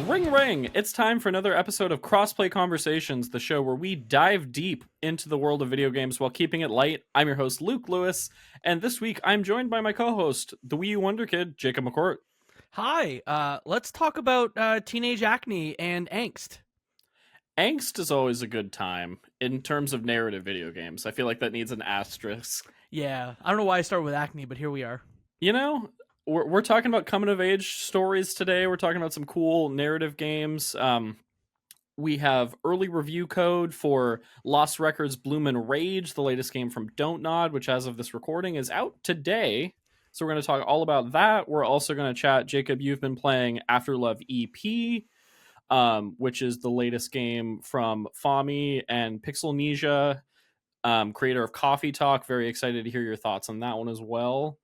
Ring ring! It's time for another episode of Crossplay Conversations, the show where we dive deep into the world of video games while keeping it light. I'm your host, Luke Lewis, and this week I'm joined by my co-host, the Wii U Wonder Kid, Jacob McCourt. Hi, let's talk about teenage acne and angst. Angst is always a good time in terms of narrative video games. I feel like that needs an asterisk. Yeah, I don't know why I started with acne, but here we are. You know, we're talking about coming of age stories today. We're talking about some cool narrative games. We have early review code for Lost Records Bloomin' Rage, the latest game from Don't Nod, which as of this recording is out today. So we're going to talk all about that. We're also going to chat. Jacob, you've been playing Afterlove EP, which is the latest game from Fami and Pixelnesia, creator of Coffee Talk. Very excited to hear your thoughts on that one as well.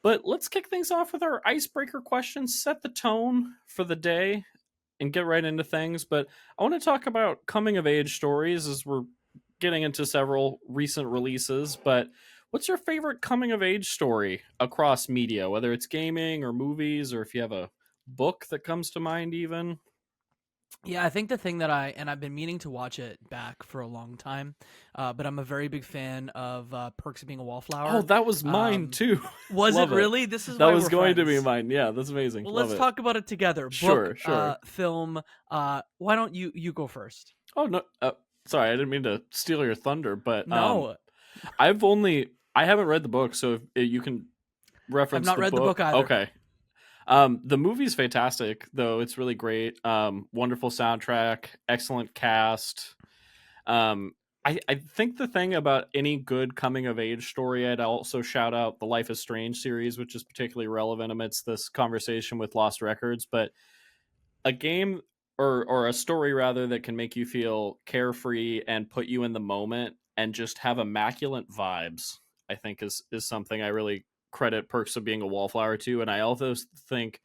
But let's kick things off with our icebreaker questions, set the tone for the day, and get right into things. But I want to talk about coming of age stories as we're getting into several recent releases. But what's your favorite coming of age story across media, whether it's gaming or movies, or if you have a book that comes to mind even? Yeah, I think the thing that I've been meaning to watch it back for a long time, but I'm a very big fan of Perks of Being a Wallflower. Oh, that was mine Um, too. Was it Love it. really? This is That why was we're going to be friends. mine. Yeah, that's amazing. Well, Love let's it. talk about it together. Sure, Book, sure. film. Why don't you go first? Oh no, sorry, I didn't mean to steal your thunder, but No, I haven't read the book, so if you can I've reference not the read the book book. either. Okay. The movie's fantastic, though. It's really great. Wonderful soundtrack, excellent cast. I think the thing about any good coming of age story, I'd also shout out the Life is Strange series, which is particularly relevant amidst this conversation with Lost Records. But a game or a story rather that can make you feel carefree and put you in the moment and just have immaculate vibes, I think is something I really credit Perks of Being a Wallflower to. And I also think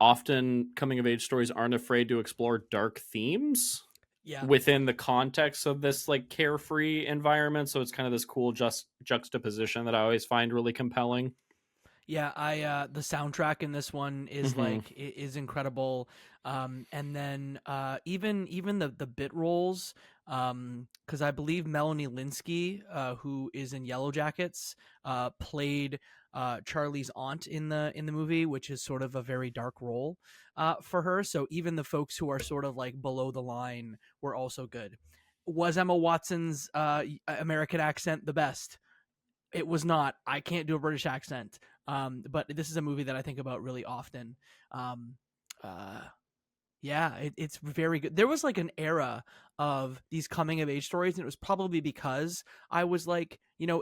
often coming of age stories aren't afraid to explore dark themes Yeah. within the context of this like carefree environment. So it's kind of this cool just juxtaposition that I always find really compelling. Yeah, I the soundtrack in this one is Mm-hmm. is incredible. And then even the bit rolls, because I believe Melanie Linsky, who is in Yellow Jackets, played Charlie's aunt in the movie, which is sort of a very dark role for her. So even the folks who are sort of like below the line were also good. Was Emma Watson's American accent the best? It was not. I can't do a British accent. But this is a movie that I think about really often. Um, uh, yeah, it's very good. There was like an era of these coming of age stories, and it was probably because I was like,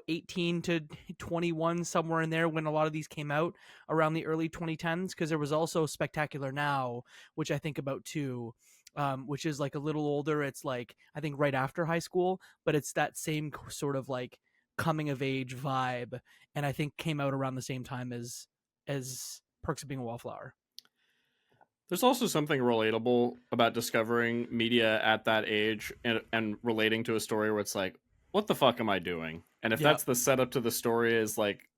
18 to 21, somewhere in there when a lot of these came out around the early 2010s. Because there was also Spectacular Now, which I think about too. Which is like a little older. It's like I think right after high school, but it's that same sort of like coming of age vibe, and I think came out around the same time as Perks of Being a Wallflower. There's also something relatable about discovering media at that age and relating to a story where it's like, what the fuck am I doing? And if Yeah, that's the setup to the story, is like,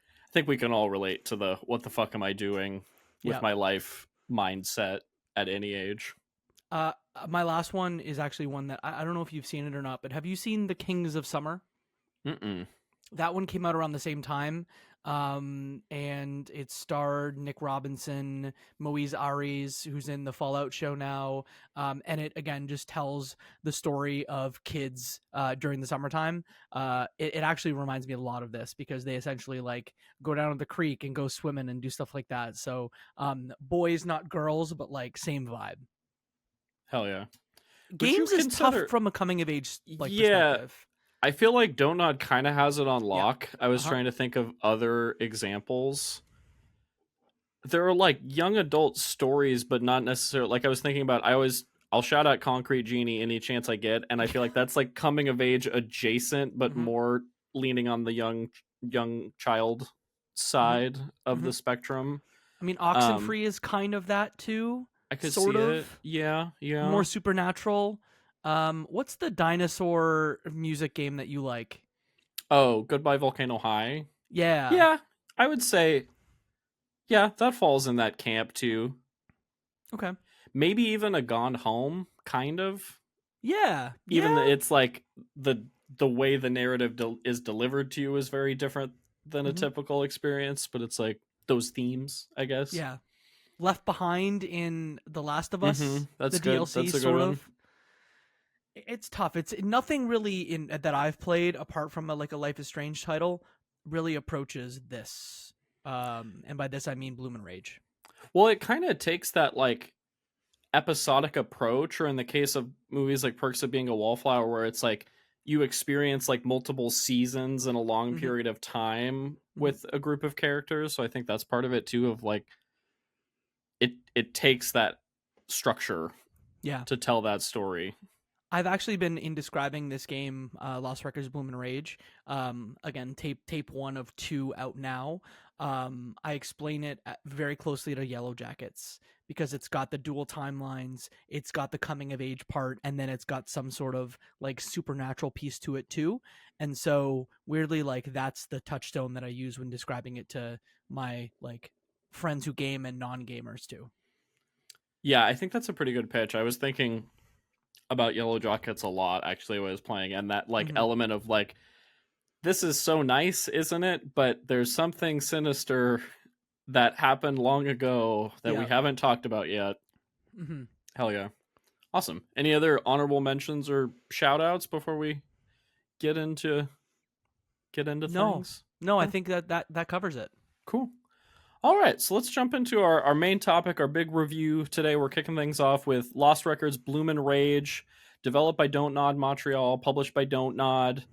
I think we can all relate to the what the fuck am I doing with yeah. my life mindset at any age. Uh, my last one is actually one that I don't know if you've seen it or not, but have you seen The Kings of Summer? Mm-mm. That one came out around the same time. And it starred Nick Robinson, Moise Aries, who's in the Fallout show now. And it again just tells the story of kids during the summertime. It actually reminds me a lot of this because they essentially like go down to the creek and go swimming and do stuff like that. So boys, not girls, but like same vibe. Hell yeah. Would you Games is tough consider? from a coming of age like Yeah, perspective. I feel like Don't Nod kind of has it on Yeah. lock. I was Uh-huh. trying to think of other examples. There are like young adult stories, but not necessarily like I was thinking about. I'll shout out Concrete Genie any chance I get, and I feel like that's like coming of age adjacent, but hmm more leaning on the young child hmm side of hmm the spectrum. I mean, Um, Oxenfree is kind of that too, I could sort see it. of Yeah, more yeah. supernatural. What's the dinosaur music game that you like? Oh, Goodbye Volcano High. Yeah, Yeah, I would say yeah, that falls in that camp too. Okay. Maybe even a Gone Home, kind of. Yeah. Even Yeah. it's like the way the narrative is delivered to you is very different than a Hmm. typical experience, but it's like those themes, I guess. Yeah. Left Behind in The Last of Us, That's the good. DLC, That's a good sort one. of. It's tough. It's nothing really in that I've played apart from like a Life is Strange title really approaches this. And by this I mean Bloom and Rage. Well, it kind of takes that like episodic approach, or in the case of movies like Perks of Being a Wallflower, where it's like you experience like multiple seasons in a long Hmm. period of time Hmm. with a group of characters. So I think that's part of it too, of like it takes that structure Yeah. to tell that story. I've actually been in describing this game, Lost Records Bloom and Rage. Again, tape one of two out now. I explain it very closely to Yellow Jackets because it's got the dual timelines, it's got the coming of age part, and then it's got some sort of like supernatural piece to it too. And so weirdly, like that's the touchstone that I use when describing it to my like friends who game and non gamers too. Yeah, I think that's a pretty good pitch. I was thinking about Yellow Jackets a lot actually when I was playing, and that like Hmm. element of like this is so nice, isn't it? But there's something sinister that happened long ago that we Yeah. haven't talked about yet. Hmm. Hell yeah. Awesome. Any other honorable mentions or shout outs before we get into No, things? no, I Cool. think that covers it. Cool. All right, so let's jump into our main topic, our big review today. We're kicking things off with Lost Records Bloom and Rage, developed by Don't Nod Montreal, published by Don't Nod.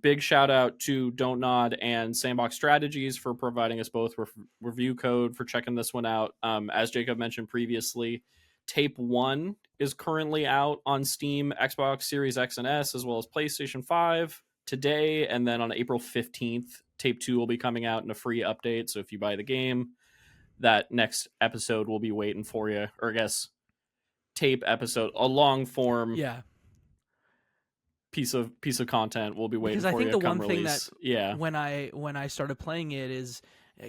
Big shout out to Don't Nod and Sandbox Strategies for providing us both review code for checking this one out. As Jacob mentioned previously, Tape 1 is currently out on Steam, Xbox Series X and S, as well as PlayStation 5 today, and then on April 15th, Tape 2 will be coming out in a free update. So if you buy the game, that next episode will be waiting for you, or I guess tape episode, a long form Yeah, piece of content will be waiting because I for think you the come one thing that release. Yeah. when I started playing it is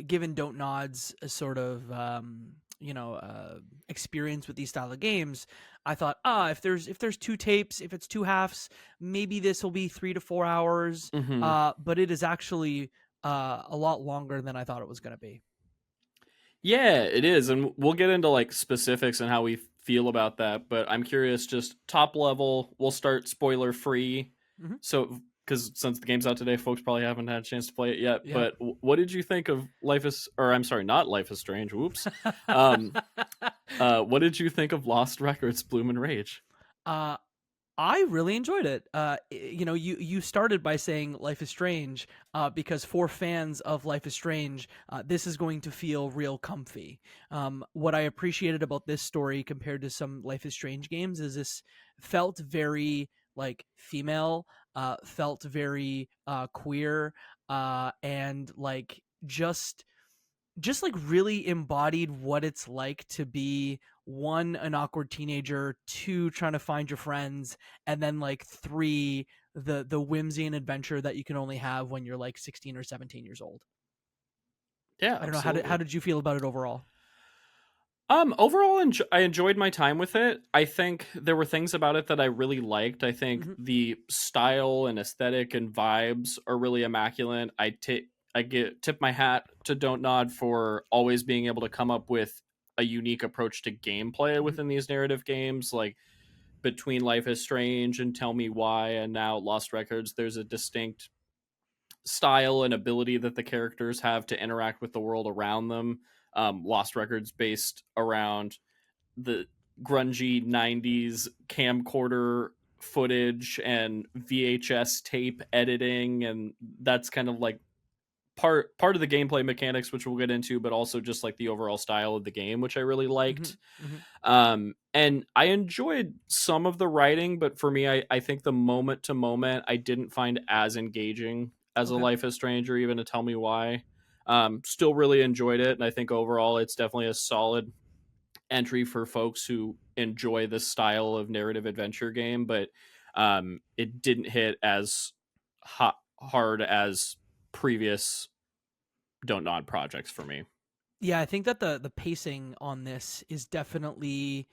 given Don't Nod's sort of experience with these style of games, I thought if there's two tapes, if it's two halves, maybe this will be 3 to 4 hours. hmm But it is actually a lot longer than I thought it was going to be. Yeah, it is, and we'll get into like specifics and how we feel about that. But I'm curious, just top level. We'll start spoiler free. Hmm. So, because since the game's out today, folks probably haven't had a chance to play it yet. Yeah. But what did you think of Life is, or I'm sorry, not Life is Strange. Whoops. Um, what did you think of Lost Records, Bloom and Rage? uh, I really enjoyed it. You started by saying Life is Strange, because for fans of Life is Strange, this is going to feel real comfy. What I appreciated about this story compared to some Life is Strange games is this felt very like female, felt very queer, and like just like really embodied what it's like to be one, an awkward teenager, two, trying to find your friends, and then like three, the whimsy and adventure that you can only have when you're like 16 or 17 years old. Yeah, I don't know, how absolutely. did you feel about it overall? Overall, I enjoyed my time with it. I think there were things about it that I really liked. I think Hmm. the style and aesthetic and vibes are really immaculate. I get tip my hat to Don't Nod for always being able to come up with a unique approach to gameplay Hmm. within these narrative games, like between Life is Strange and Tell Me Why, and now Lost Records. There's a distinct style and ability that the characters have to interact with the world around them. Lost Records based around the grungy 90s camcorder footage and VHS tape editing, and that's kind of like part of the gameplay mechanics, which we'll get into, but also just like the overall style of the game, which I really Hmm. liked. Hmm. And I enjoyed some of the writing, but for me, I think the moment to moment I didn't find as engaging as a Okay. Life is Strange or even to Tell Me Why. Still really enjoyed it, and I think overall it's definitely a solid entry for folks who enjoy this style of narrative adventure game, but it didn't hit as hard as previous Don't Nod projects for me. Yeah, I think that the pacing on this is definitely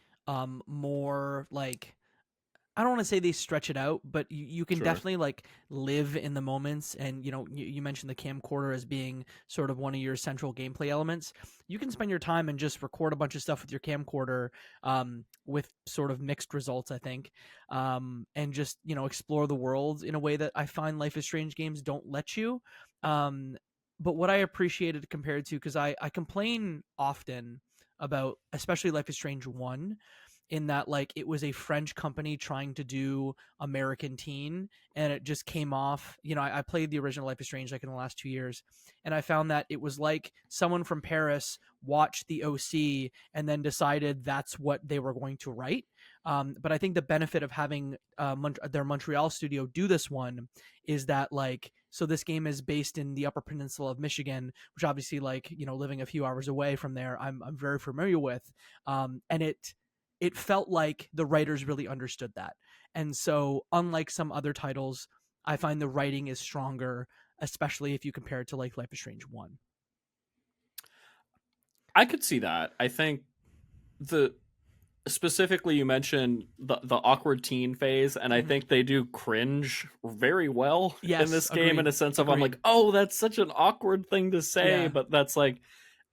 more like, I don't want to say they stretch it out, but you can Sure. definitely like live in the moments. And you mentioned the camcorder as being sort of one of your central gameplay elements. You can spend your time and just record a bunch of stuff with your camcorder, with sort of mixed results, I think, and just explore the world in a way that I find Life is Strange games don't let you. Um, but what I appreciated compared to, because I complain often about especially Life is Strange 1, in that like it was a French company trying to do American teen, and it just came off. I played the original Life is Strange like in the last 2 years, and I found that it was like someone from Paris watched the OC and then decided that's what they were going to write. But I think the benefit of having their Montreal studio do this one is that, like, so this game is based in the Upper Peninsula of Michigan, which obviously, like, living a few hours away from there, I'm very familiar with, and it felt like the writers really understood that. And so, unlike some other titles, I find the writing is stronger, especially if you compare it to like Life is Strange 1. I could see that. I think the specifically you mentioned the awkward teen phase, and I Mm-hmm. think they do cringe very well in Yes, this game, in agreed. a sense of I'm Agreed. like, oh, that's such an awkward thing to say, Yeah. but that's like,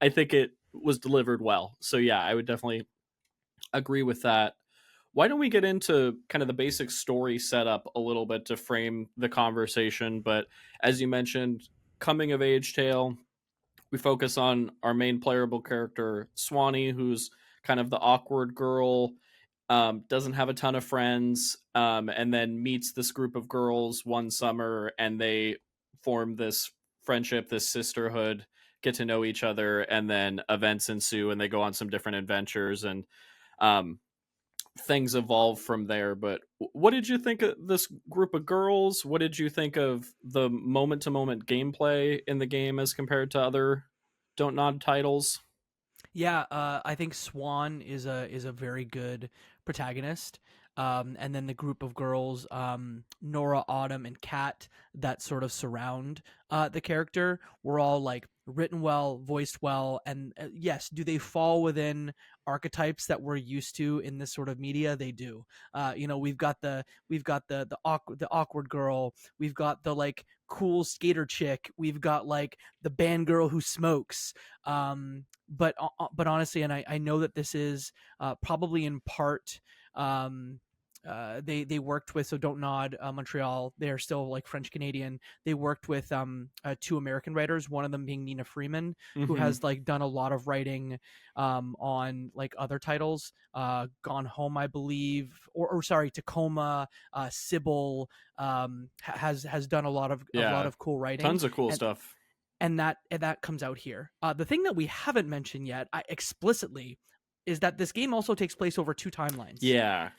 I think it was delivered well. So yeah, I would definitely agree with that. Why don't we get into kind of the basic story setup a little bit to frame the conversation? But as you mentioned, coming of age tale, we focus on our main playable character, Swanee, who's kind of the awkward girl, doesn't have a ton of friends, and then meets this group of girls one summer, and they form this friendship, this sisterhood, get to know each other, and then events ensue, and they go on some different adventures, and um, things evolve from there. But what did you think of this group of girls? What did you think of the moment to moment gameplay in the game as compared to other Don't Nod titles? Yeah, I think Swan is a very good protagonist. And then the group of girls, Nora, Autumn, and Kat, that sort of surround the character, were all like written well, voiced well, and yes, do they fall within archetypes that we're used to in this sort of media? They do. We've got the awkward girl, we've got the like cool skater chick, we've got like the band girl who smokes. But honestly, and I know that this is probably in part, um, they worked with, so Don't Nod Montreal. They are still like French Canadian. They worked with two American writers. One of them being Nina Freeman, who Mm-hmm. has like done a lot of writing on like other titles. Gone Home, I believe, or sorry, Tacoma. Sybil has done a lot Yeah, of cool writing, tons of cool and stuff. that comes out here. The thing that we haven't mentioned yet, explicitly, is that this game also takes place over two timelines. Yeah.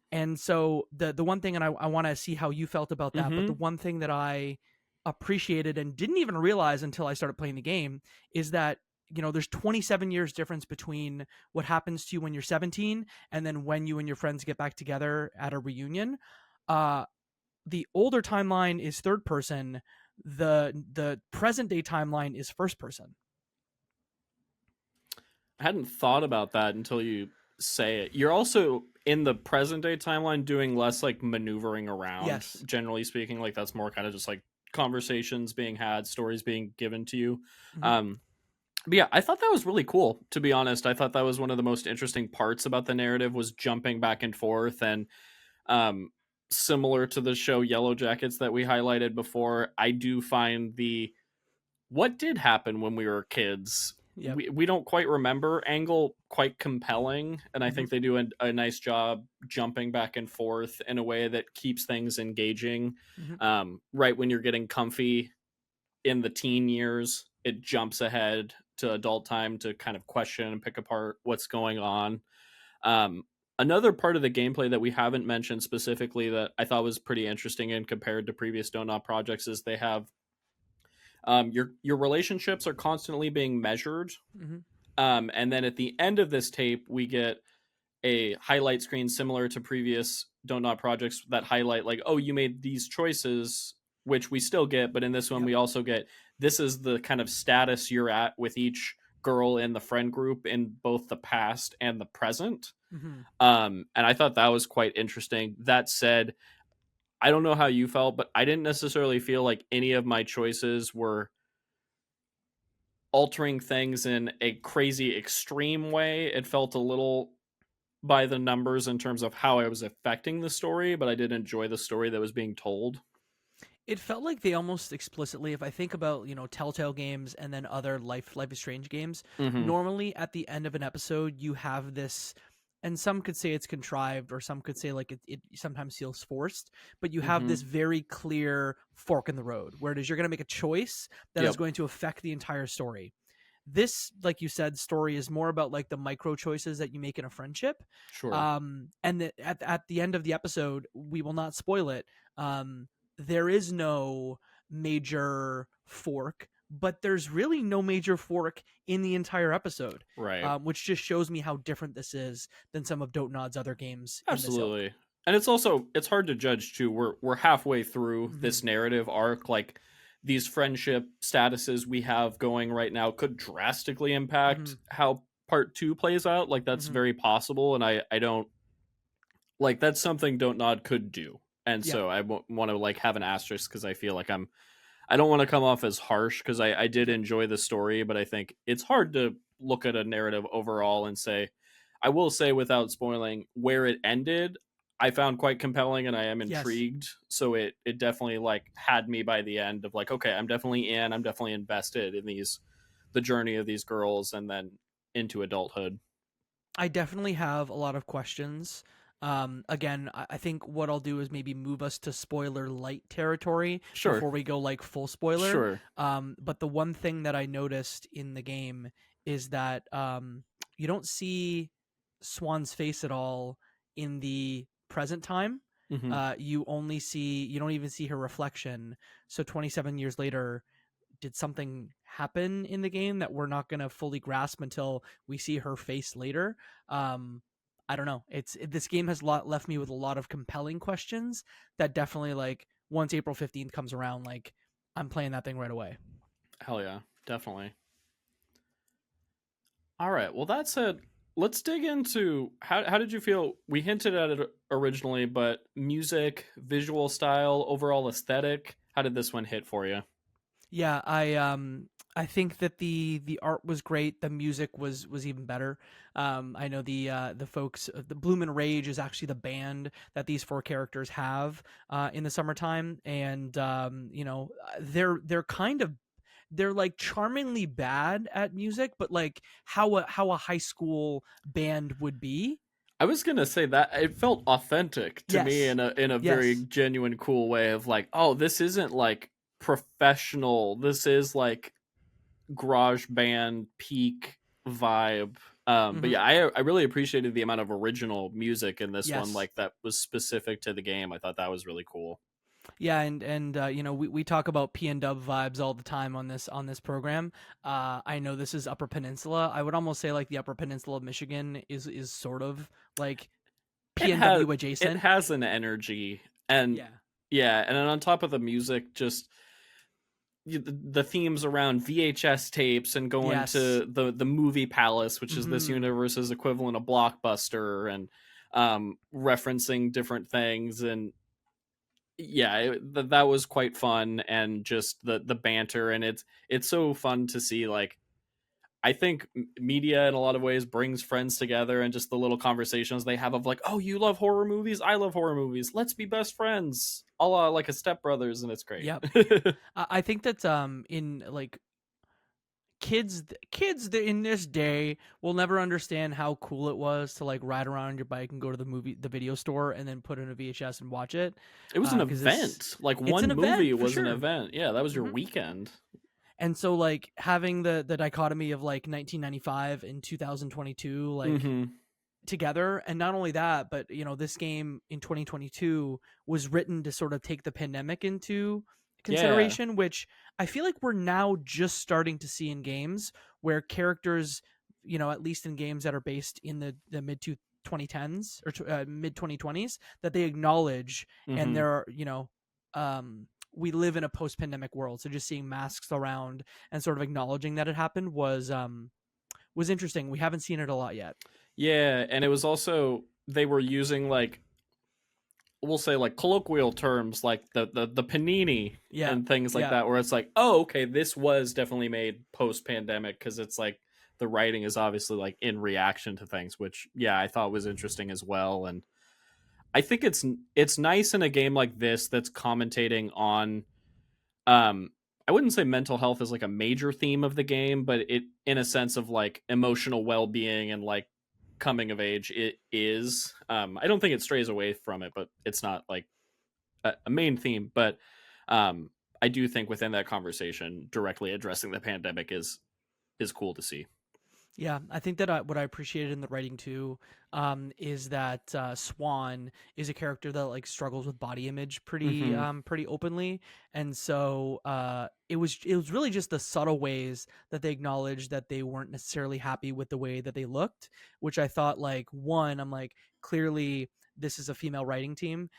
And so the one thing, and I want to see how you felt about that, but the Mm-hmm. one thing that I appreciated and didn't even realize until I started playing the game is that there's 27 years difference between what happens to you when you're 17 and then when you and your friends get back together at a reunion. Uh, the older timeline is third person. The present day timeline is first person. I hadn't thought about that until you say it. You're also in the present day timeline doing less like maneuvering around, Yes. generally speaking. Like that's more kind of just like conversations being had, stories being given to you. Mm-hmm. Um, but yeah, I thought that was really cool, to be honest. I thought that was one of the most interesting parts about the narrative, was jumping back and forth. And um, similar to the show Yellow Jackets that we highlighted before, I do find the what did happen when we were kids, Yep. we don't quite remember angle quite compelling, and I Mm-hmm. think they do a nice job jumping back and forth in a way that keeps things engaging. Mm-hmm. Right when you're getting comfy in the teen years, it jumps ahead to adult time to kind of question and pick apart what's going on. um, Another part of the gameplay that we haven't mentioned specifically that I thought was pretty interesting and compared to previous donut projects is they have your relationships are constantly being measured. Mm-hmm. And then at the end of this tape, we get a highlight screen similar to previous Don't Not projects that highlight, like, oh, you made these choices, which we still get. But in this one, Yep. we also get this is the kind of status you're at with each girl in the friend group in both the past and the present. Hmm. And I thought that was quite interesting. That said, I don't know how you felt, but I didn't necessarily feel like any of my choices were altering things in a crazy extreme way. It felt a little by the numbers in terms of how I was affecting the story, but I did enjoy the story that was being told. It felt like they almost explicitly, if I think about, Telltale games and then other Life is Strange games, Mm-hmm. normally at the end of an episode, you have this, and some could say it's contrived, or some could say like it sometimes feels forced, but you have Mm-hmm. this very clear fork in the road where it is you're going to make a choice that is Yep. going to affect the entire story. This, like you said, story is more about like the micro choices that you make in a friendship. Sure. And at the end of the episode, we will not spoil it. um there is no major fork, but there's really no major fork in the entire episode, Right. which just shows me how different this is than some of Dotenod's other games in this ilk. Absolutely. And it's also it's hard to judge too. We're halfway through Hmm. this narrative arc. Like these friendship statuses we have going right now could drastically impact Hmm. how part two plays out. Like that's Hmm. very possible, and I don't like that's something Don't Nod could do. And Yep. so I want to like have an asterisk because I feel like I don't want to come off as harsh because I did Yep. enjoy the story, but I think it's hard to look at a narrative overall and say, I will say without spoiling where it ended, I found quite compelling and I am Yes. intrigued. So it definitely like had me by the end of like, okay, I'm definitely in, I'm definitely invested in the journey of these girls and then into adulthood. I definitely have a lot of questions. Again, I think what I'll do is maybe move us to spoiler light territory Sure. before we go like full spoiler. Sure. But the one thing that I noticed in the game is that you don't see Swan's face at all in the present time. Hmm. You don't even see her reflection. So 27 years later, did something happen in the game that we're not going to fully grasp until we see her face later? um I don't know. This game has left me with a lot of compelling questions that definitely, like, once April 15th comes around, like, I'm playing that thing right away. Hell yeah, definitely. All right. Well, that said, let's dig into how did you feel? We hinted at it originally, but music, visual style, overall aesthetic. How did this one hit for you? Yeah, I think that the art was great. The music was even better. I know the folks, the Bloom and Rage is actually the band that these four characters have in the summertime, and they're kind of, they're like charmingly bad at music, but like how a high school band would be. I was gonna say that it felt authentic to me Yes, in a very yes. genuine, cool way of like, oh, this isn't like professional. This is like garage band peak vibe. But Hmm. yeah, I really appreciated the amount of original music in this one, Yes. like that was specific to the game. I thought that was really cool. Yeah, and we talk about P and Dub vibes all the time on this program. I know this is Upper Peninsula. I would almost say like the Upper Peninsula of Michigan is sort of like it has PNW it adjacent. has an energy and Yeah. yeah, and then on top of the music, just the themes around VHS tapes and going Yes. to the movie palace, which is this Hmm. universe's equivalent of Blockbuster, and referencing different things and yeah, that was quite fun and just the banter and it's so fun to see like I think media in a lot of ways brings friends together and just the little conversations they have of like, oh, you love horror movies, I love horror movies, let's be best friends, a la like a Step Brothers, and it's great. Yep. I think that in like in this day will never understand how cool it was to like ride around on your bike and go to the video store and then put in a VHS and watch it. It was an Because this event, like It's an one movie event for was an sure. event. Yeah, that was your Hmm. weekend. And so like having the dichotomy of like 1995 and 2022 like Mm-hmm. together, and not only that, but this game in 2022 was written to sort of take the pandemic into Yeah. consideration, which I feel like we're now just starting to see in games where characters, at least in games that are based in the mid 2010s or mid 2020s, that they acknowledge. And Mm-hmm. there are, we live in a post-pandemic world, so just seeing masks around and sort of acknowledging that it happened was was interesting. We haven't seen it a lot yet. Yeah, and it was also they were using like we'll say like colloquial terms like the panini Yeah, and things like yeah, that where it's like, oh, okay, this was definitely made post pandemic because it's like the writing is obviously like in reaction to things, which yeah, I thought was interesting as well. And I think it's nice in a game like this that's commentating on um I wouldn't say mental health is like a major theme of the game, but it in a sense of like emotional well-being and like coming of age it is. I don't think it strays away from it, but it's not like a main theme, but I do think within that conversation directly addressing the pandemic is cool to see. yeah. I think that what I appreciated in the writing too, is that Swan is a character that like struggles with body image Mm-hmm. pretty openly, and so it was really just the subtle ways that they acknowledged that they weren't necessarily happy with the way that they looked, which I thought like one, I'm like clearly this is a female writing team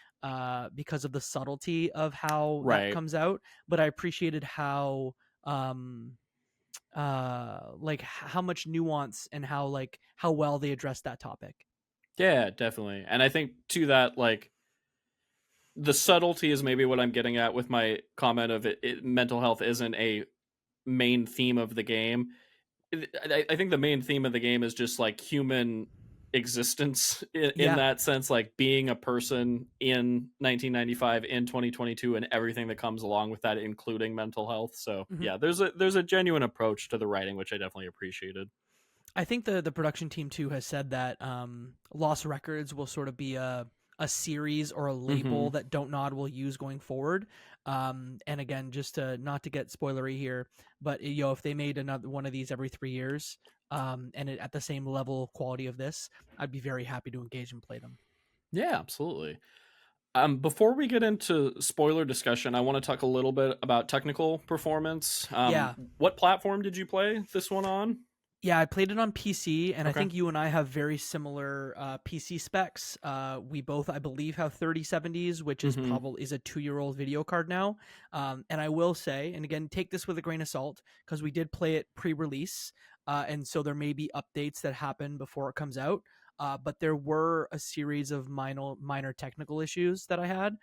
because of the subtlety of how that Right. comes out, but I appreciated how um like how much nuance and how well they address that topic. Yeah, definitely. And I think to that, like the subtlety is maybe what I'm getting at with my comment of mental health isn't a main theme of the game. I think the main theme of the game is just like human existence in Yeah. that sense, like being a person in 1995 in 2022 and everything that comes along with that, including mental health. So Hmm. yeah, there's a genuine approach to the writing which I definitely appreciated. I think the production team too has said that Lost Records will sort of be a series or a Mm-hmm. label that Don't Nod will use going forward. And again, just to not to get spoilery here, but if they made another one of these every 3 years, and at the same level of quality of this, I'd be very happy to engage and play them. Yeah, absolutely. Before we get into spoiler discussion, I want to talk a little bit about technical performance. Yeah, What platform did you play this one on? yeah, I played it on PC, and I Okay. think you and I have very similar PC specs. We both, I believe, have 3070s, which is Mm-hmm. probably is a 2-year-old video card now. And I will say, and again, take this with a grain of salt, because we did play it pre-release, and so there may be updates that happen before it comes out. But there were a series of minor technical issues that I had,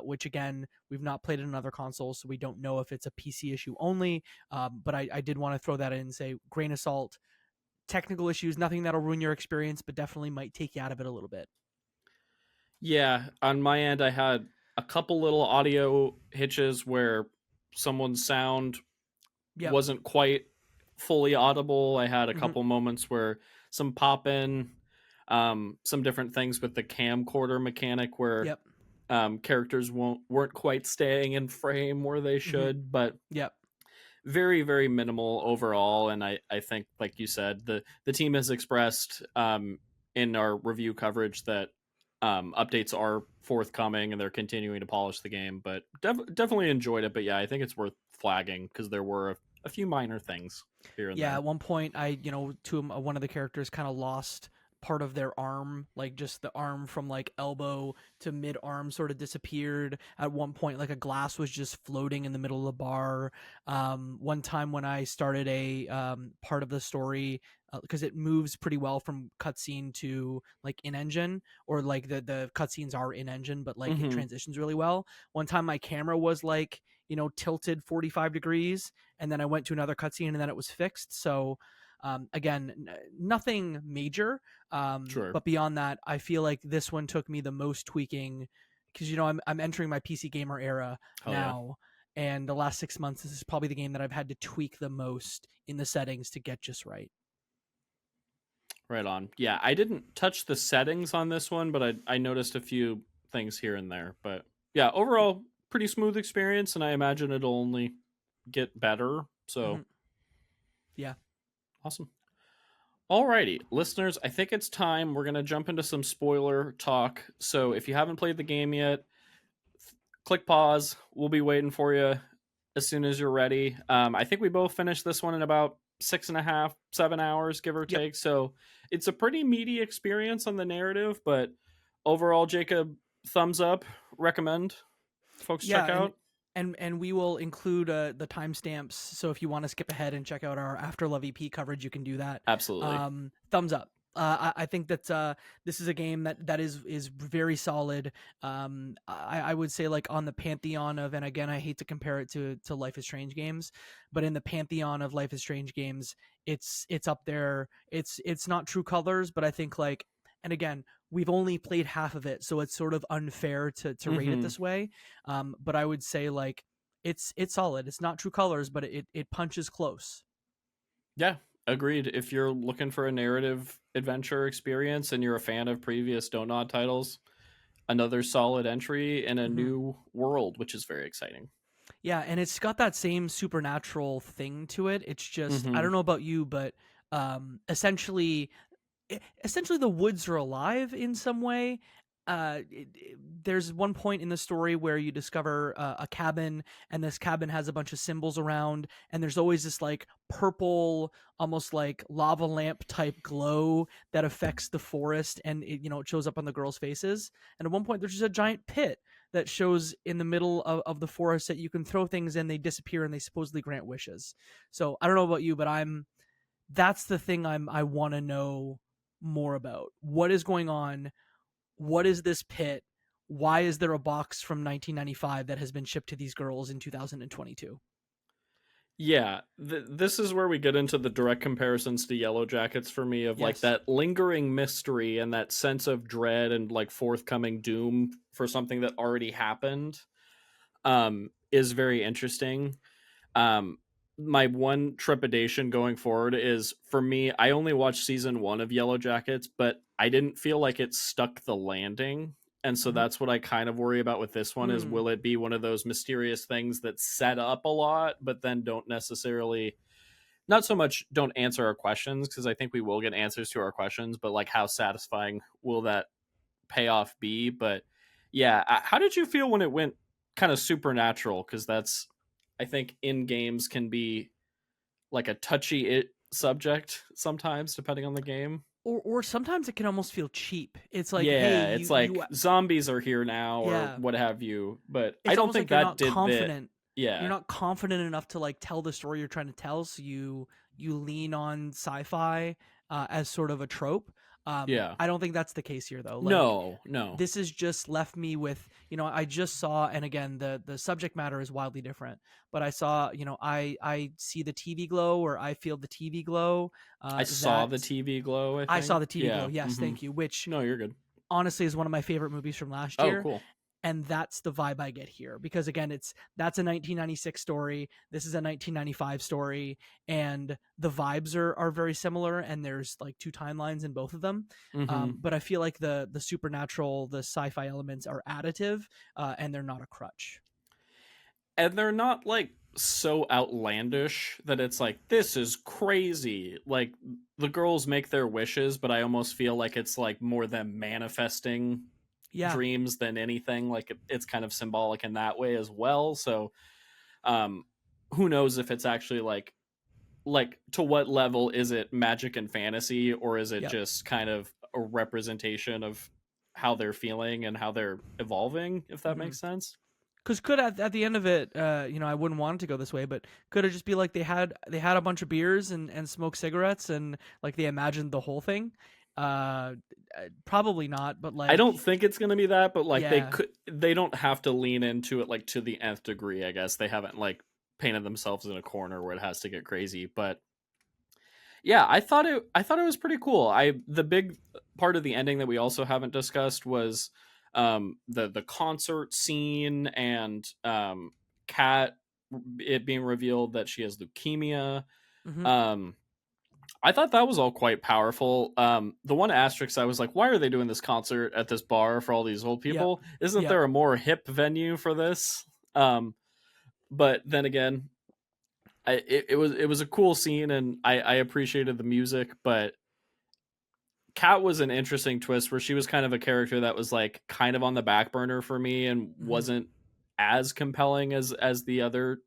which again we've not played in another console, so we don't know if it's a PC issue only. But I did want to throw that in and say grain of salt, technical issues, nothing that'll ruin your experience, but definitely might take you out of it a little bit. Yeah, on my end, I had a couple little audio hitches where someone's sound Yep. wasn't quite fully audible. I had a Hmm. couple moments where some pop in, some different things with the camcorder mechanic where Yep. characters weren't quite staying in frame where they Hmm. should, but Yep. very very minimal overall. And I think like you said, the team has expressed in our review coverage that updates are forthcoming and they're continuing to polish the game, but definitely enjoyed it. But yeah, I think it's worth flagging because there were a few minor things here and Yeah, there. at one point, one of the characters kind of lost part of their arm, like just the arm from like elbow to mid arm sort of disappeared. At one point, like a glass was just floating in the middle of the bar. One time when I started a part of the story, because it moves pretty well from cutscene to like in engine, or like the cutscenes are in engine, but like it Mm-hmm. transitions really well. One time my camera was like tilted 45 degrees, and then I went to another cutscene and then it was fixed. So again, nothing major, Sure. but beyond that, I feel like this one took me the most tweaking because I'm entering my PC gamer era Hell yeah. now, and the last 6 months this is probably the game that I've had to tweak the most in the settings to get just right. Right on. Yeah, I didn't touch the settings on this one, but I noticed a few things here and there. But yeah, overall, pretty smooth experience, and I imagine it'll only get better. So Mm-hmm. Yeah. awesome. Alrighty, listeners, I think it's time. We're going to jump into some spoiler talk. So if you haven't played the game yet, click pause. We'll be waiting for you as soon as you're ready. I think we both finished this one in about 6.5, 7 hours, give or Yep. take. So it's a pretty meaty experience on the narrative, but overall, Jacob, thumbs up, recommend folks check Yeah, and out. And we will include the timestamps. So if you want to skip ahead and check out our Afterlove EP coverage, you can do that. Absolutely. Thumbs up. I think that this is a game that is very solid. I would say like on the pantheon of, and again I hate to compare it to Life is Strange games, but in the pantheon of Life is Strange games, it's up there. It's not True Colors, but I think like, and again we've only played half of it, so it's sort of unfair to rate it Mm-hmm. this way. But I would say like it's solid. It's not True Colors, but it punches close. Yeah, agreed. If you're looking for a narrative adventure experience and you're a fan of previous Don't Nod titles, another solid entry in a Mm-hmm. new world, which is very exciting. Yeah, and it's got that same supernatural thing to it. It's just, I Mm-hmm. don't know about you, but essentially essentially the woods are alive in some way. There's one point in the story where you discover a cabin, and this cabin has a bunch of symbols around, and there's always this like purple, almost like lava lamp type glow that affects the forest, and it shows up on the girls' faces. And at one point, there's just a giant pit that shows in the middle of the forest that you can throw things in, they disappear, and they supposedly grant wishes. So I don't know about you, but that's the thing I want to know more about. What is going on? What is this pit? Why is there a box from 1995 that has been shipped to these girls in 2022? Yeah, this is where we get into the direct comparisons to Yellow Jackets for me, of like Yes. that lingering mystery and that sense of dread and like forthcoming doom for something that already happened, is very interesting. Um, my one trepidation going forward is, for me, I only watched season 1 of Yellow Jackets, but I didn't feel like it stuck the landing. And so Mm-hmm. that's what I kind of worry about with this one, is Mm. will it be one of those mysterious things that set up a lot but then don't necessarily, not so much don't answer our questions, because I think we will get answers to our questions, but like how satisfying will that payoff be? But yeah, how did you feel when it went kind of supernatural? Because that's, I think in games can be like a touchy subject sometimes, depending on the game. Or sometimes it can almost feel cheap. It's like, hey, Yeah, you it's you like zombies are here now or yeah. what have you. But I It's don't almost think like you're that not did the. confident. You're Yeah, not confident enough to like tell the story you're trying to tell, so you lean on sci-fi as sort of a trope. yeah. I don't think that's the case here though. Like No, no. this has just left me with, I just saw, and again the subject matter is wildly different, but I saw, I see the TV glow, or I feel the TV glow. I saw That the TV glow, I I saw think. the TV glow. Yeah. Yes, Mm-hmm. thank you. Which No, you're good. honestly is one of my favorite movies from last Oh, year. cool. And that's the vibe I get here, because again, that's a 1996 story. This is a 1995 story, and the vibes are very similar. And there's like two timelines in both of them. Mm-hmm. But I feel like the supernatural, the sci-fi elements are additive, and they're not a crutch. And they're not like so outlandish that it's like, this is crazy. Like, the girls make their wishes, but I almost feel like it's like more them manifesting Yeah, dreams than anything. Like, it's kind of symbolic in that way as well. So um who knows if it's actually like to what level is it magic and fantasy, or is it yep. just kind of a representation of how they're feeling and how they're evolving, if that Mm-hmm. makes sense. Because could at the end of it, I wouldn't want it to go this way, but could it just be like they had a bunch of beers and smoked cigarettes, and like they imagined the whole thing? Probably not, but I like, don't think it's going to be that, but like yeah, they don't have to lean into it like to the nth degree. I guess they haven't like painted themselves in a corner where it has to get crazy. But yeah, I thought it was pretty cool. The big part of the ending that we also haven't discussed was the concert scene, and Kat, it being revealed that she has leukemia. mm-hmm. Um I thought that was all quite powerful. The one asterisk, I was like, why are they doing this concert at this bar for all these old Yep, people? Isn't yep, there a more hip venue for this? But then again, it was a cool scene, and I appreciated the music. But Kat was an interesting twist, where she was kind of a character that was like kind of on the back burner for me and mm-hmm. wasn't as compelling as the other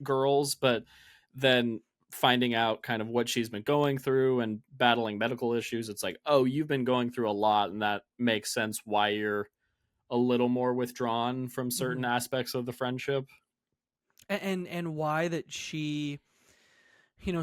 girls. But then finding out kind of what she's been going through and battling medical issues, it's like, oh, you've been going through a lot, and that makes sense why you're a little more withdrawn from Mm-hmm. certain aspects of the friendship. and why that she,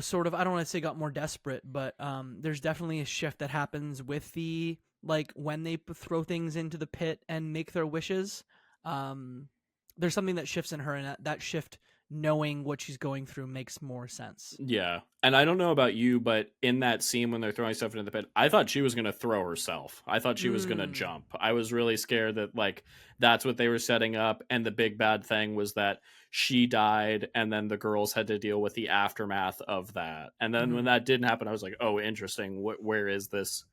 sort of, I don't want to say got more desperate, but there's definitely a shift that happens with the, like, when they throw things into the pit and make their wishes. Um, there's something that shifts in her, and that shift, knowing what she's going through, makes more sense. Yeah. And I don't know about you, but in that scene when they're throwing stuff into the pit, I thought she was going to throw herself. I thought she was going to Mm. jump. I was really scared that, like, that's what they were setting up. And the big bad thing was that she died, and then the girls had to deal with the aftermath of that. And then when Hmm. that didn't happen, I was like, oh, interesting. Where is this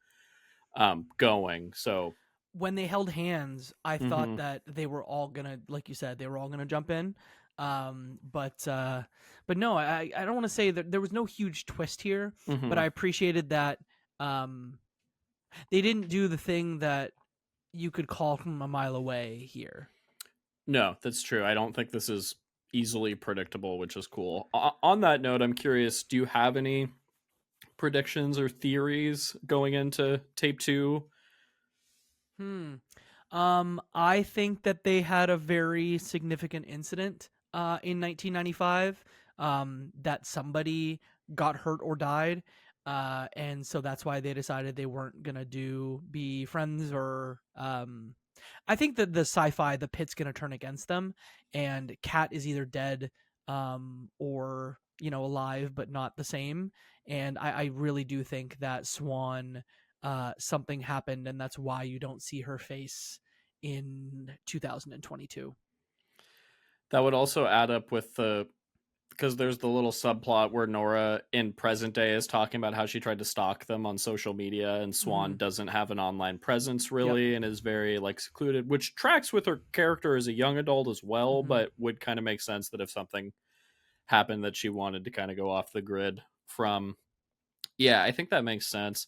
going? So, When they held hands, I thought hmm that they were all gonna, like you said, they were all gonna jump in. But no, I don't want to say that there was no huge twist here, but hmm I appreciated that um, they didn't do the thing that you could call from a mile away here. No, that's true. I don't think this is easily predictable, which is cool. On that note, I'm curious, do you have any predictions or theories going into tape two? Hmm. I think that they had a very significant incident in 1995, that somebody got hurt or died. And so that's why they decided they weren't gonna be friends, or I think that the sci-fi, the pit's gonna turn against them, and Kat is either dead, or alive but not the same. And I really do think that Swan, something happened, and that's why you don't see her face in 2022. That would also add up with the, because there's the little subplot where Nora in present day is talking about how she tried to stalk them on social media, and Mm-hmm. Swan doesn't have an online presence Yep. really and is very like secluded, which tracks with her character as a young adult as well, Mm-hmm. but would kind of make sense that if something happened that she wanted to kind of go off the grid from. Yeah, I think that makes sense.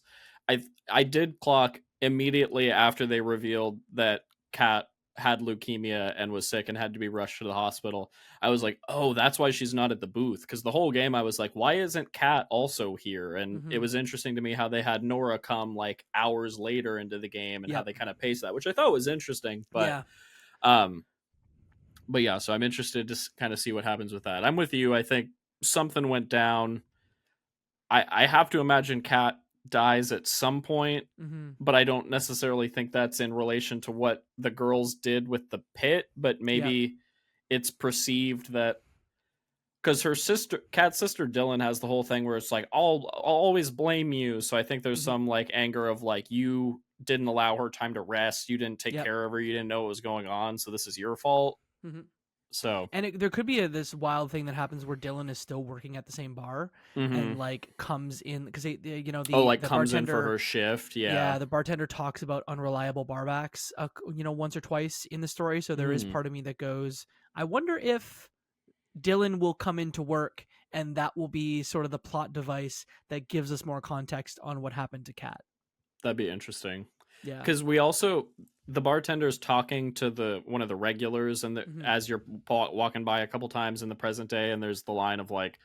I did clock immediately after they revealed that Kat had leukemia and was sick and had to be rushed to the hospital. I was like, "Oh, that's why she's not at the booth." Because the whole game I was like, "Why isn't Kat also here?" And it Mm-hmm. was interesting to me how they had Nora come like hours later into the game and how Yep. they kind of paced that, which I thought was interesting. Yeah. Um, but yeah, so I'm interested to kind of see what happens with that. I'm with you. I think something went down. I have to imagine Kat dies at some point, Mm-hmm. but I don't necessarily think that's in relation to what the girls did with the pit. But Yep. maybe it's perceived that because her sister, Kat's sister Dylan, has the whole thing where it's like I'll always blame you. So I think there's Mm-hmm. some like anger of like you didn't allow her time to rest, you didn't take Yep. care of her, you didn't know what was going on, so this is your fault. Mm-hmm. So, And there could be this wild thing that happens where Dylan is still working at the same bar, and hmm like comes in because oh, like the comes in for bartender. her shift, yeah. Yeah, the bartender talks about unreliable barbacks, once or twice in the story. So there is Mm. part of me that goes, I wonder if Dylan will come into work, and that will be sort of the plot device that gives us more context on what happened to Kat. That'd be interesting. Yeah. Because we also, the bartender's talking to the one of the regulars, and Hmm. as you're walking by a couple times in the present day, and there's the line of like,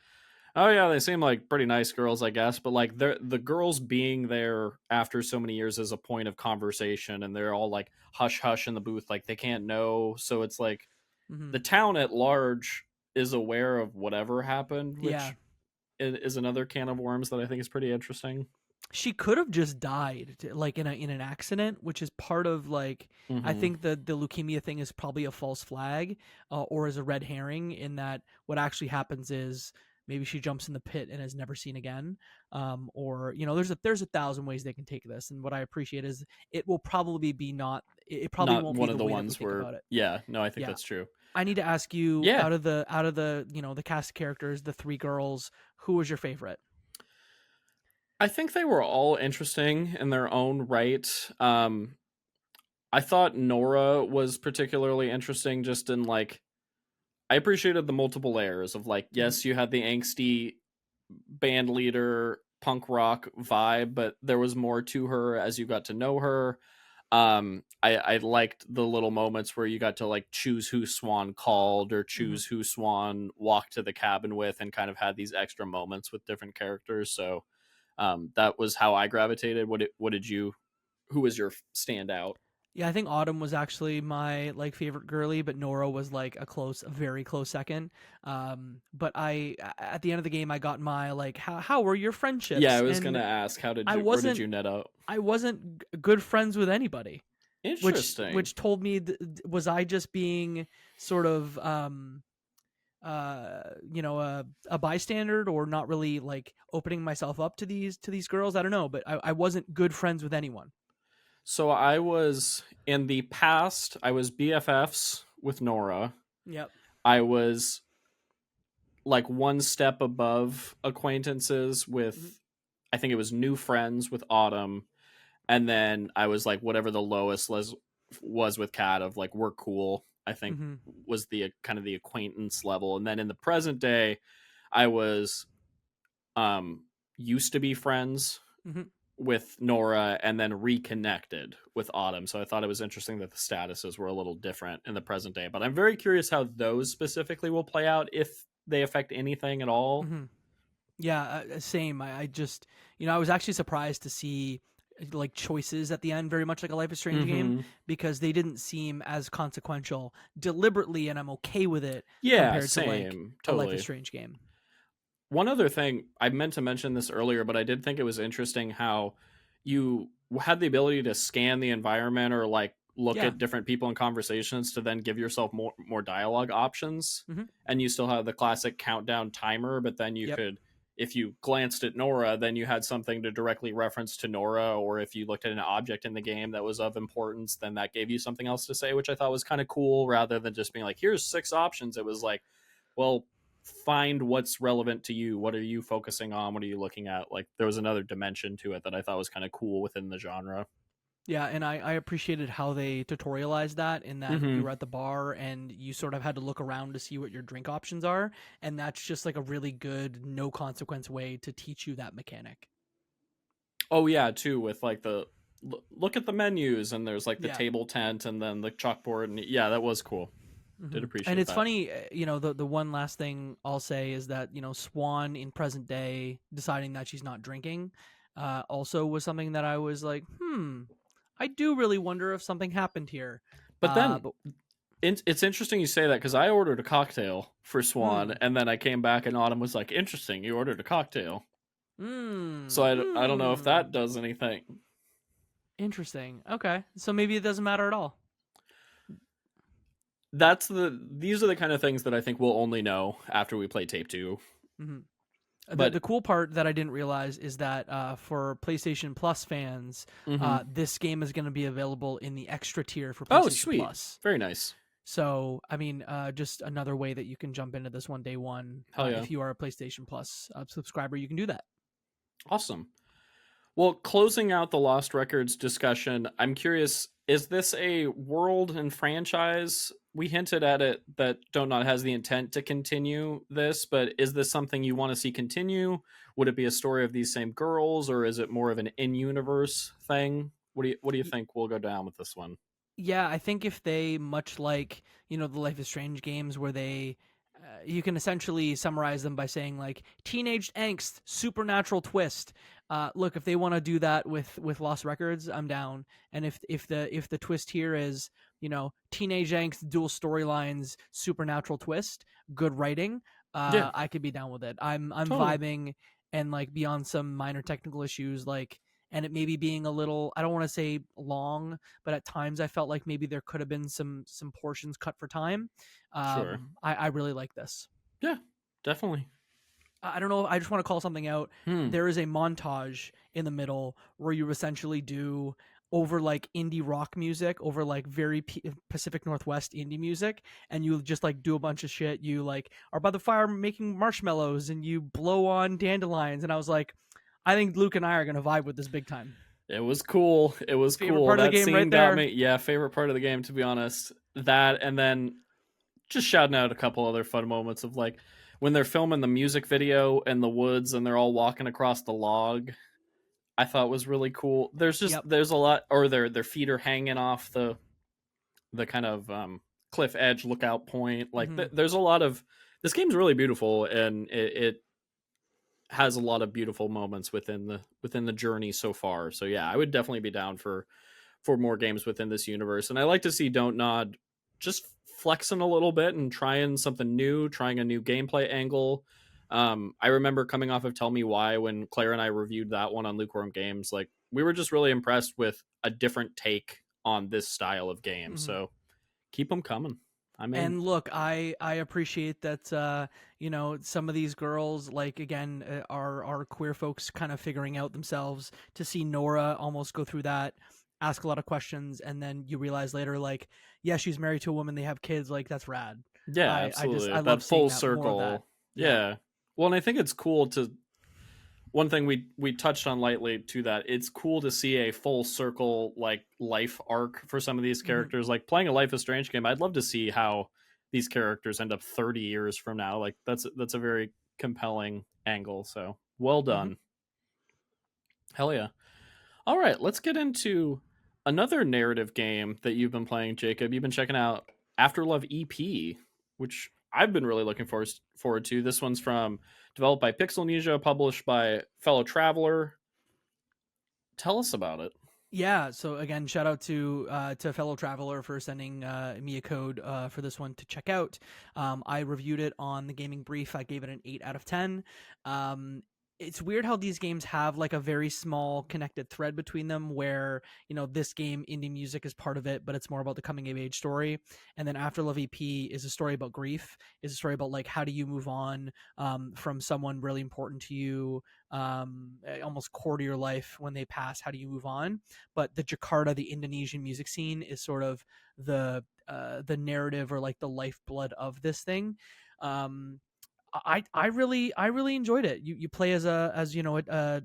"Oh yeah, they seem like pretty nice girls, I guess," but like the girls being there after so many years is a point of conversation, and they're all like hush hush in the booth, like they can't know. So it's like Hmm. the town at large is aware of whatever happened, Yeah. which is another can of worms that I think is pretty interesting. She could have just died, like in an accident, which is part of, like, I hmm think the leukemia thing is probably a false flag, or is a red herring, in that what actually happens is maybe she jumps in the pit and is never seen again. Or there's a thousand ways they can take this, and what I appreciate is it will probably be not it probably Not won't be one of the the way that we ones think where, about it. yeah, no, I think Yeah. that's true. I need to ask you, Yeah, out of the the cast of characters, the three girls, who was your favorite? I think they were all interesting in their own right. I thought Nora was particularly interesting just in like I appreciated the multiple layers of like, Hmm. yes, you had the angsty band leader punk rock vibe, but there was more to her as you got to know her. I liked the little moments where you got to like choose who Swan called or Hmm. choose who Swan walked to the cabin with, and kind of had these extra moments with different characters. So that was how I gravitated. What did you? Who was your standout? Yeah, I think Autumn was actually my like favorite girly, but Nora was like a very close second. But at the end of the game, I got my like, how were your Yeah, I friendships? was gonna And ask, I where did wasn't you net out? I wasn't good friends with anybody, Interesting. which told me was I just being sort of a bystander or not really like opening myself up to these girls. I don't know, but I wasn't good friends with anyone. So I was in the past, I was BFFs with Nora. Yep. I was like one step above acquaintances with, I think it was new friends with Autumn, and then I was like whatever the lowest was with Kat of like we're cool. I think Mm-hmm. was the kind of the acquaintance level, and then in the present day, I was um used to be friends Mm-hmm. with Nora and then reconnected with Autumn. So I thought it was interesting that the statuses were a little different in the present day. But I'm very curious how those specifically will play out, if they affect anything at all. Mm-hmm. Yeah, same. I just, I was actually surprised to see like choices at the end, very much like a Life is Strange game, Mm-hmm. because they didn't seem as consequential deliberately, and I'm okay with it Yeah, compared to like same. a Life is Totally. Strange game. One other thing, I meant to mention this earlier, but I did think it was interesting how you had the ability to scan the environment or like look Yeah. at different people in conversations to then give yourself more dialogue options. Mm-hmm. And you still have the classic countdown timer, but then you Yep. could, if you glanced at Nora, then you had something to directly reference to Nora, or if you looked at an object in the game that was of importance, then that gave you something else to say, which I thought was kind of cool, rather than just being like, here's 6 options. It was like, well, find what's relevant to you. What are you focusing on? What are you looking at? Like there was another dimension to it that I thought was kind of cool within the genre. Yeah, and I appreciated how they tutorialized that, in that you Mm-hmm. were at the bar and you sort of had to look around to see what your drink options are, and that's just like a really good no consequence way to teach you that mechanic. Oh yeah, too, with like the look at the menus, and there's like the Yeah. table tent and then the chalkboard, and yeah, that was cool. Did And appreciate it's that. funny, the one last thing I'll say is that Swan in present day deciding that she's not drinking, also was something that I was like, I do really wonder if something happened here. But then But it's interesting you say that, because I ordered a cocktail for Swan, hmm, and then I came back and Autumn was like, "Interesting, you ordered a cocktail." So I don't know if hmm, that does anything. interesting. Okay, so maybe it doesn't matter at all. These are the kind of things that I think we'll only know after we play tape 2. Hmm. The But cool part that I didn't realize is that for PlayStation Plus fans, mm-hmm. this game is going to be available in the extra tier for Oh, PlayStation sweet. Plus. Very nice. So, I mean, just another way that you can jump into this one day one. Hell yeah. If you are a PlayStation Plus subscriber, you can do that. Awesome. Well, closing out the Lost Records discussion, I'm curious, is this a world and franchise? We hinted at it that Donut has the intent to continue this, but is this something you want to see continue? Would it be a story of these same girls, or is it more of an in-universe thing? What do you think will go down with this one? Yeah, I think if they, much like the Life is Strange games, where you can essentially summarize them by saying like teenage angst, supernatural twist. Look, if they want to do that with Lost Records, I'm down. And if the twist here is teenage angst, dual storylines, supernatural twist, good writing, Yeah, I could be down with it. I'm totally. vibing, and like beyond some minor technical issues, like, and it maybe being a little, I don't want to say long, but at times I felt like maybe there could have been some portions cut for time. Sure. I really like this. Yeah, definitely. I don't know. I just want to call something out. Hmm. There is a montage in the middle where you essentially do over like indie rock music, over like very Pacific Northwest indie music, and you just like do a bunch of shit. You like are by the fire making marshmallows, and you blow on dandelions. And I was like, I think Luke and I are gonna vibe with this big time. It was cool. It was Favorite cool. part of the That game, right scene got there. me. Yeah, favorite part of the game, to be honest. That, and then just shouting out a couple other fun moments of like when they're filming the music video in the woods and they're all walking across the log. I thought was really cool. Yep. There's a lot, or their feet are hanging off the kind of cliff edge lookout point. Like Mm-hmm. there's a lot of, this game's really beautiful, and it has a lot of beautiful moments within the journey so far. So yeah, I would definitely be down for for more games within this universe. And I like to see Don't Nod just flexing a little bit and trying something new, trying a new gameplay angle. I remember coming off of Tell Me Why when Claire and I reviewed that one on Lukewarm Games. Like, we were just really impressed with a different take on this style of game. Mhm. So keep them coming. I'm in. And look, I appreciate that some of these girls, like, again, are queer folks kind of figuring out themselves. To see Nora almost go through that, ask a lot of questions, and then you realize later, like, yeah, she's married to a woman, they have kids, like, that's rad. Yeah, I absolutely. That love seeing full that, more of that. circle. Yeah. Yeah. Well, and I think it's cool to one thing we touched on lightly to that. It's cool to see a full circle like life arc for some of these Hmm. characters. Like playing a Life is Strange game, I'd love to see how these characters end up 30 years from now. Like that's a very compelling angle. So well Hmm. done. Hell yeah. All right, let's get into another narrative game that you've been playing, Jacob. You've been checking out Afterlove EP, which I've been really looking forward to. This one's from developed by Pixelnesia, published by Fellow Traveler. Tell us about it. Yeah, so again, shout out to Fellow Traveler for sending me a code for this one to check out. I reviewed it on the Gaming Brief. I gave it an 8 out of 10. It's weird how these games have like a very small connected thread between them, where this game, indie music is part of it, but it's more about the coming of age story. And then Afterlove EP is a story about grief, is a story about like how do you move on from someone really important to you, almost core to your life when they pass. How do you move on? But the Jakarta, the Indonesian music scene, is sort of the narrative or like the lifeblood of this thing. Um, I really enjoyed it. You play as a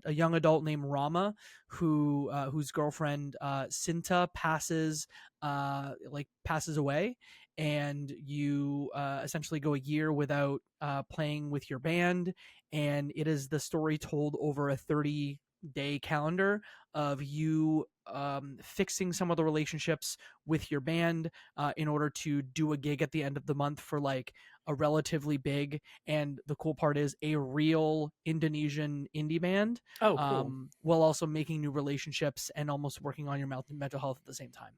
young adult named Rama, whose girlfriend Sinta passes away, and you essentially go a year without playing with your band, and it is the story told over a 30-day calendar of you fixing some of the relationships with your band in order to do a gig at the end of the month for like a relatively big, and the cool part is a real Indonesian indie band, Oh, cool. while also making new relationships and almost working on your mental health at the same time.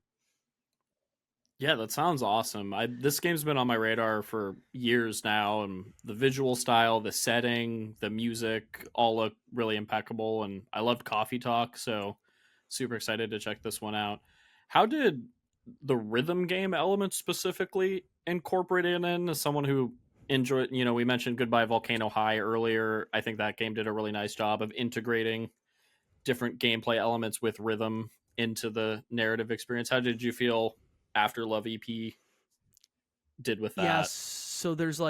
Yeah, that sounds awesome. This game's been on my radar for years now, and the visual style, the setting, the music all look really impeccable. And I loved Coffee Talk, so super excited to check this one out. How did the rhythm game element specifically incorporated in? As someone who enjoyed, we mentioned Goodbye Volcano High earlier. I think that game did a really nice job of integrating different gameplay elements with rhythm into the narrative experience. How did you feel after Love EP did with Yeah, that? so there's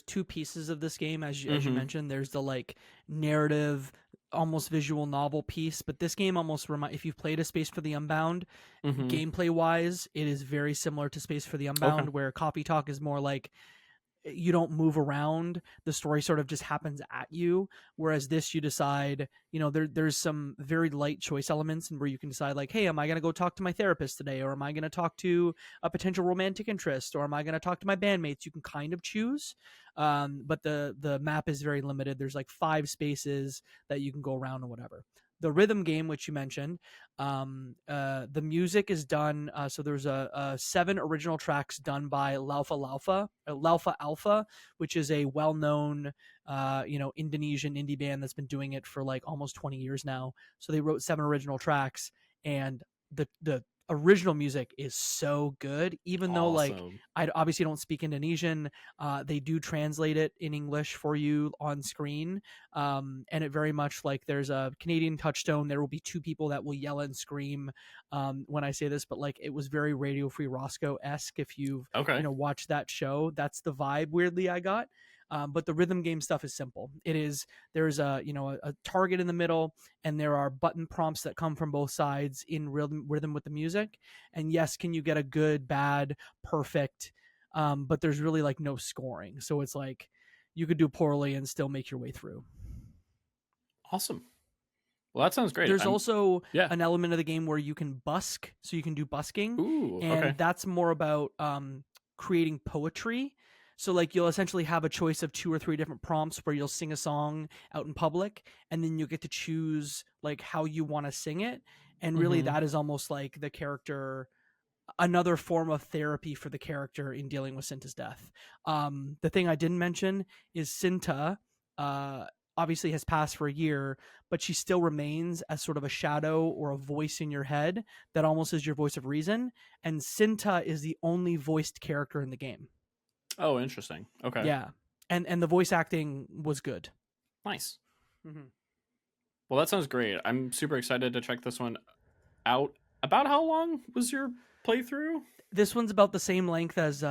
two pieces of this game, as you Mm-hmm. mentioned. There's the like narrative, almost visual novel piece, but this game almost if you've played A Space for the Unbound, Mm-hmm. gameplay wise, it is very similar to Space for the Okay. Unbound, where Coffee Talk is more like you don't move around, the story sort of just happens at you, whereas this, you decide, there's some very light choice elements, and where you can decide like, hey, am I going to go talk to my therapist today, or am I going to talk to a potential romantic interest, or am I going to talk to my bandmates? You can kind of choose, but the map is very limited. There's like 5 spaces that you can go around or whatever. The rhythm game, which you mentioned, the music is done. So there's a 7 original tracks done by Laufa Alpha, which is a well-known, Indonesian indie band that's been doing it for like almost 20 years now. So they wrote 7 original tracks, and the original music is so good, even though like Awesome. I obviously don't speak Indonesian. They do translate it in English for you on screen, and it very much like there's a Canadian touchstone. There will be 2 people that will yell and scream when I say this, but like it was very Radio Free Roscoe esque. If you've Okay. watched that show, that's the vibe weirdly I got. But the rhythm game stuff is simple. There's a target in the middle, and there are button prompts that come from both sides in rhythm with the music. And yes, can you get a good, bad, perfect? But there's really like no scoring, so it's like you could do poorly and still make your way through. Awesome. Well, that sounds great. There's also Yeah. an element of the game where you can busk, so you can do busking, Ooh. Okay. and that's more about creating poetry. So like you'll essentially have a choice of 2 or 3 different prompts where you'll sing a song out in public, and then you get to choose like how you want to sing it. and really Mm-hmm. that is almost like the character, another form of therapy for the character in dealing with Cinta's death. The thing I didn't mention is Cinta uh, obviously has passed for a year, but she still remains as sort of a shadow or a voice in your head that almost is your voice of reason. And Cinta is the only voiced character in the game. Oh, interesting. Okay. Yeah, and the voice acting was good. Nice. Mm-hmm. Well, that sounds great. I'm super excited to check this one out. About how long was your playthrough? This one's about the same length as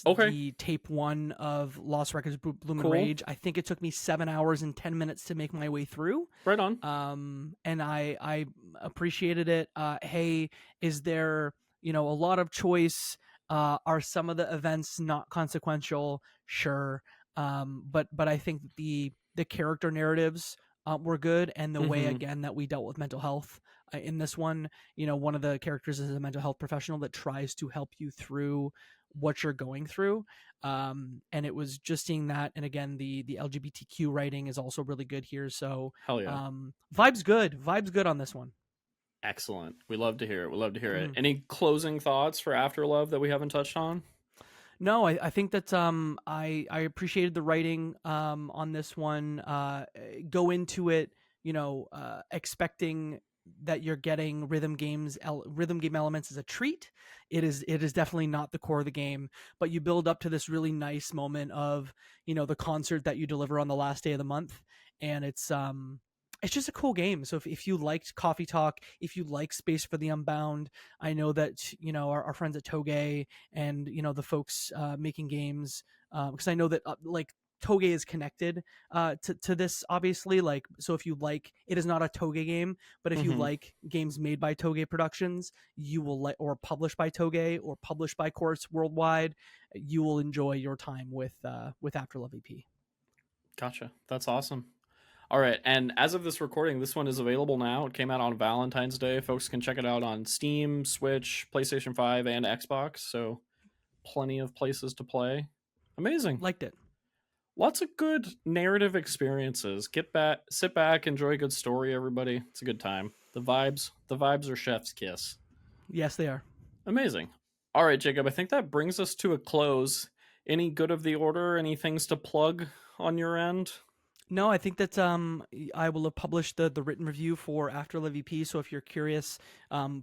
Okay. the tape one of Lost Records Bloom and Cool. Rage. I think it took me 7 hours and 10 minutes to make my way through. Right on. And I appreciated it. Hey, is there a lot of choice? Are some of the events not consequential? Sure. But I think the character narratives were good, and the way Mm-hmm. again that we dealt with mental health in this one. One of the characters is a mental health professional that tries to help you through what you're going through. And it was just seeing that, and again, the LGBTQ writing is also really good here. So Hell yeah. vibes good on this one. Excellent. We love to hear it. We love to hear it. Mhm. Any closing thoughts for Afterlove that we haven't touched on? No, I think that I appreciated the writing on this one. Go into it, expecting that you're getting rhythm game elements as a treat. It is definitely not the core of the game, but you build up to this really nice moment of the concert that you deliver on the last day of the month, and it's just a cool game. So if you liked Coffee Talk, if you like Space for the Unbound, I know that our friends at Toge and the folks making games, because I know that like Toge is connected to this, obviously. Like, so if you like, it is not a Toge game, but if you Mm-hmm. like games made by Toge Productions, you will like, or published by Toge or published by Quartz Worldwide, you will enjoy your time with Afterlove EP. Gotcha. That's awesome. All right. And as of this recording, this one is available now. It came out on Valentine's Day. Folks can check it out on Steam, Switch, PlayStation 5, and Xbox. So plenty of places to play. Amazing. Liked it. Lots of good narrative experiences. Get back, sit back, enjoy a good story, everybody. It's a good time. The vibes are chef's kiss. Yes, they are. Amazing. All right, Jacob, I think that brings us to a close. Any good of the order? Any things to plug on your end? No, I think that I will have published the written review for Afterlive EP. So if you're curious,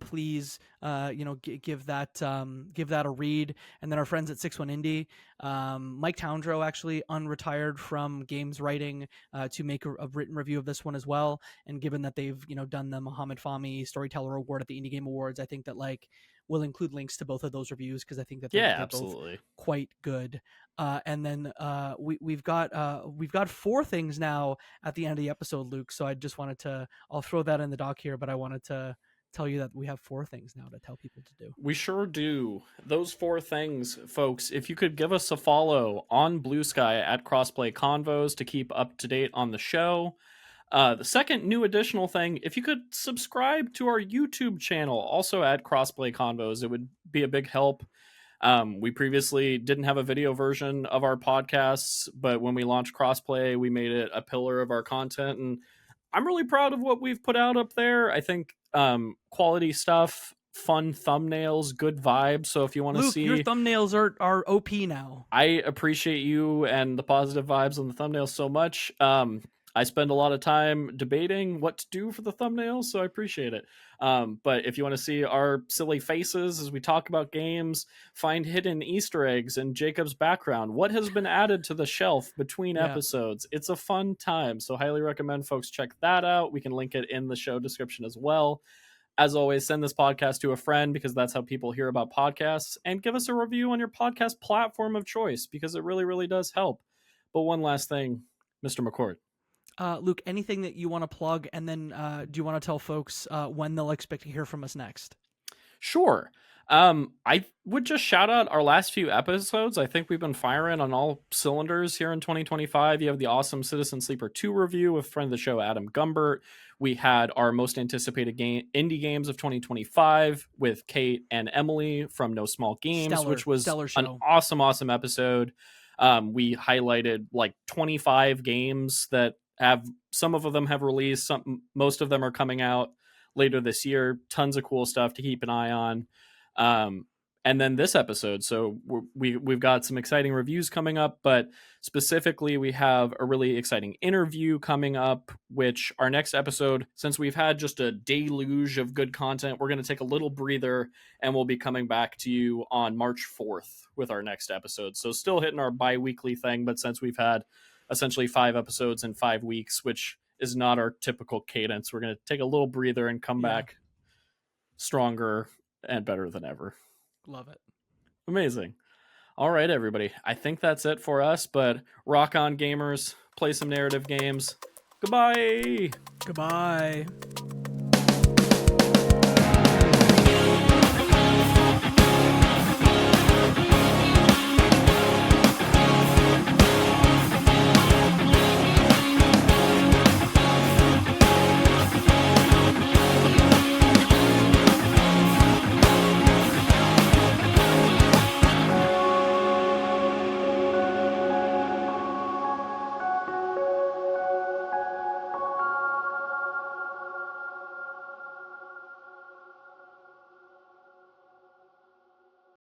please give that a read. And then our friends at 61 Indie, Mike Towndrow actually unretired from games writing to make a written review of this one as well. And given that they've done the Mohammed Fahmy Storyteller Award at the Indie Game Awards, I think that we'll include links to both of those reviews because I think that Yeah, they're both absolutely. quite good. And then we've got four things now at the end of the episode, Luke. So I'll throw that in the doc here, but I wanted to tell you that we have four things now to tell people to do. We sure do. Those four things, folks. If you could give us a follow on BlueSky at Crossplay Convos to keep up to date on the show. The second new additional thing, if you could subscribe to our YouTube channel, also at Crossplay Convos, it would be a big help. We previously didn't have a video version of our podcasts, but when we launched Crossplay, we made it a pillar of our content, and I'm really proud of what we've put out up there. I think quality stuff, fun thumbnails, good vibes. So if you want to Luke, your see, thumbnails are OP now. I appreciate you and the positive vibes on the thumbnail so much. I spend a lot of time debating what to do for the thumbnail, so I appreciate it. But if you want to see our silly faces as we talk about games, find hidden Easter eggs in Jacob's background, what has been added to the shelf between Yeah. episodes, it's a fun time. So highly recommend folks check that out. We can link it in the show description as well. As always, send this podcast to a friend because that's how people hear about podcasts, and give us a review on your podcast platform of choice because it really, really does help. But one last thing, Mr. McCourt. Luke, anything that you want to plug, and then do you want to tell folks when they'll expect to hear from us next? Sure. I would just shout out our last few episodes. I think we've been firing on all cylinders here in 2025. You have the awesome Citizen Sleeper 2 review with friend of the show, Adam Gumbert. We had our most anticipated indie games of 2025 with Kate and Emily from No Small Games, which was stellar an show. awesome episode. We highlighted like 25 games that have, some of them have released, most of them are coming out. later this year. Tons of cool stuff to keep an eye on. And then this episode, so we've got some exciting reviews coming up, but specifically we have a really exciting interview coming up, which our next episode, since we've had just a deluge of good content, we're going to take a little breather, and we'll be coming back to you on March 4th with our next episode. So still hitting our bi-weekly thing, but since we've had essentially 5 episodes in 5 weeks, which is not our typical cadence, we're going to take a little breather and come back stronger and better than ever. Love it. Amazing. All right, everybody. I think that's it for us, but rock on, gamers. Play some narrative games. Goodbye. Goodbye.